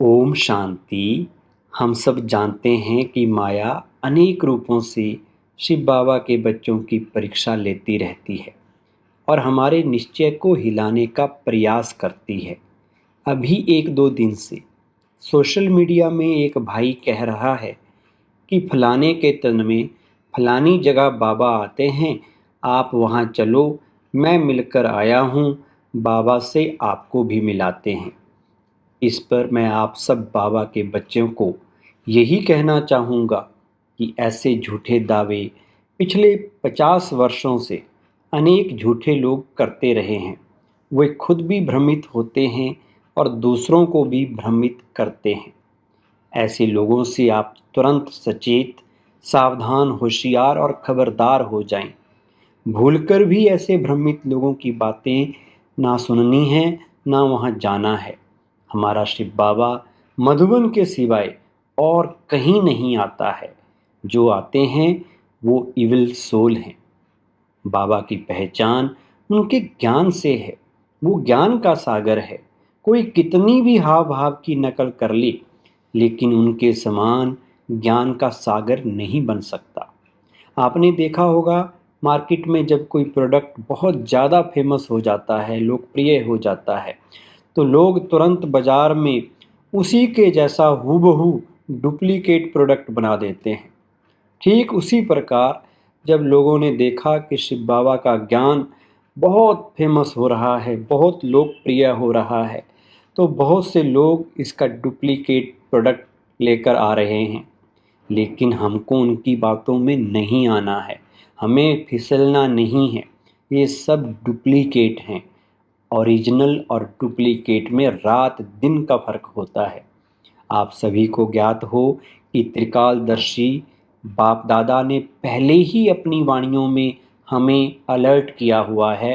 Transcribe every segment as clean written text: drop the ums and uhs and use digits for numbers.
ओम शांति। हम सब जानते हैं कि माया अनेक रूपों से शिव बाबा के बच्चों की परीक्षा लेती रहती है और हमारे निश्चय को हिलाने का प्रयास करती है। अभी एक दो दिन से सोशल मीडिया में एक भाई कह रहा है कि फलाने के तन में फलानी जगह बाबा आते हैं, आप वहाँ चलो, मैं मिलकर आया हूँ, बाबा से आपको भी मिलाते हैं। इस पर मैं आप सब बाबा के बच्चों को यही कहना चाहूँगा कि ऐसे झूठे दावे पिछले 50 वर्षों से अनेक झूठे लोग करते रहे हैं। वे खुद भी भ्रमित होते हैं और दूसरों को भी भ्रमित करते हैं। ऐसे लोगों से आप तुरंत सचेत, सावधान, होशियार और खबरदार हो जाएं। भूलकर भी ऐसे भ्रमित लोगों की बातें ना सुननी है, ना वहाँ जाना है। हमारा शिव बाबा मधुबन के सिवाय और कहीं नहीं आता है। जो आते हैं वो इविल सोल हैं। बाबा की पहचान उनके ज्ञान से है। वो ज्ञान का सागर है। कोई कितनी भी हाव भाव की नकल कर ले, लेकिन उनके समान ज्ञान का सागर नहीं बन सकता। आपने देखा होगा, मार्केट में जब कोई प्रोडक्ट बहुत ज़्यादा फेमस हो जाता है, लोकप्रिय हो जाता है, तो लोग तुरंत बाज़ार में उसी के जैसा हूबहू डुप्लीकेट प्रोडक्ट बना देते हैं। ठीक उसी प्रकार जब लोगों ने देखा कि शिव बाबा का ज्ञान बहुत फेमस हो रहा है, बहुत लोकप्रिय हो रहा है, तो बहुत से लोग इसका डुप्लीकेट प्रोडक्ट लेकर आ रहे हैं। लेकिन हमको उनकी बातों में नहीं आना है, हमें फिसलना नहीं है। ये सब डुप्लीकेट हैं। ओरिजिनल और डुप्लीकेट में रात दिन का फर्क होता है। आप सभी को ज्ञात हो कि त्रिकालदर्शी बाप दादा ने पहले ही अपनी वाणियों में हमें अलर्ट किया हुआ है।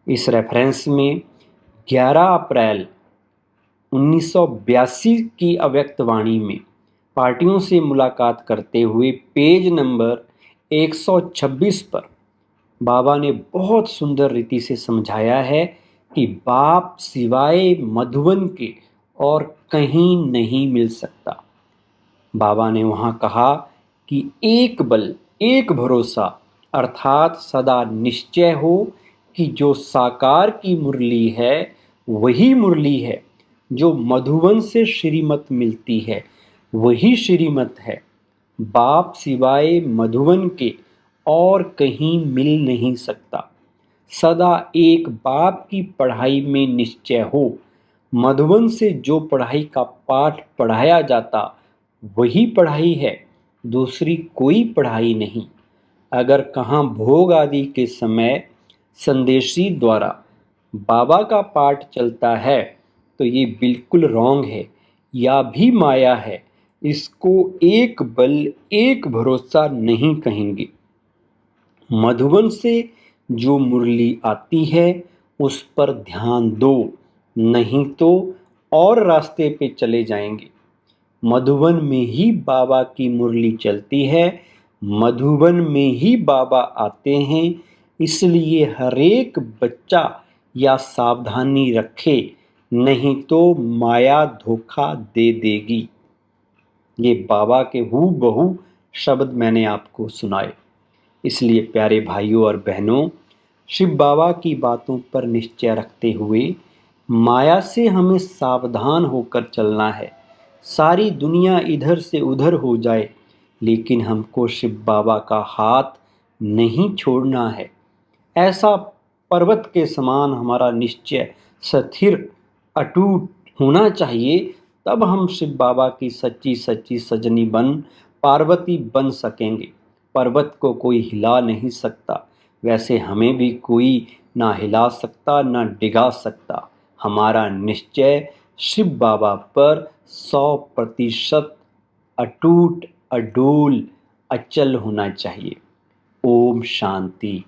इस रेफरेंस में 11 अप्रैल 1982 की अव्यक्त वाणी में पार्टियों से मुलाकात करते हुए पेज नंबर 126 पर बाबा ने बहुत सुंदर रीति से समझाया है कि बाप सिवाय मधुबन के और कहीं नहीं मिल सकता। बाबा ने वहाँ कहा कि एक बल, एक भरोसा, अर्थात सदा निश्चय हो कि जो साकार की मुरली है वही मुरली है, जो मधुबन से श्रीमत मिलती है वही श्रीमत है। बाप सिवाय मधुबन के और कहीं मिल नहीं सकता। सदा एक बाप की पढ़ाई में निश्चय हो। मधुबन से जो पढ़ाई का पाठ पढ़ाया जाता वही पढ़ाई है, दूसरी कोई पढ़ाई नहीं। अगर कहाँ भोग आदि के समय संदेशी द्वारा बाबा का पाठ चलता है तो ये बिल्कुल रॉन्ग है, या भी माया है। इसको एक बल, एक भरोसा नहीं कहेंगे। मधुबन से जो मुरली आती है उस पर ध्यान दो, नहीं तो और रास्ते पे चले जाएंगे। मधुबन में ही बाबा की मुरली चलती है, मधुबन में ही बाबा आते हैं। इसलिए हरेक बच्चा या सावधानी रखे, नहीं तो माया धोखा दे देगी। ये बाबा के हूबहू शब्द मैंने आपको सुनाए। इसलिए प्यारे भाइयों और बहनों, शिव बाबा की बातों पर निश्चय रखते हुए माया से हमें सावधान होकर चलना है। सारी दुनिया इधर से उधर हो जाए, लेकिन हमको शिव बाबा का हाथ नहीं छोड़ना है। ऐसा पर्वत के समान हमारा निश्चय स्थिर, अटूट होना चाहिए, तब हम शिव बाबा की सच्ची सच्ची सजनी बन पार्वती बन सकेंगे। पर्वत को कोई हिला नहीं सकता, वैसे हमें भी कोई ना हिला सकता ना डिगा सकता। हमारा निश्चय शिव बाबा पर 100% अटूट, अडोल, अचल होना चाहिए। ओम शांति।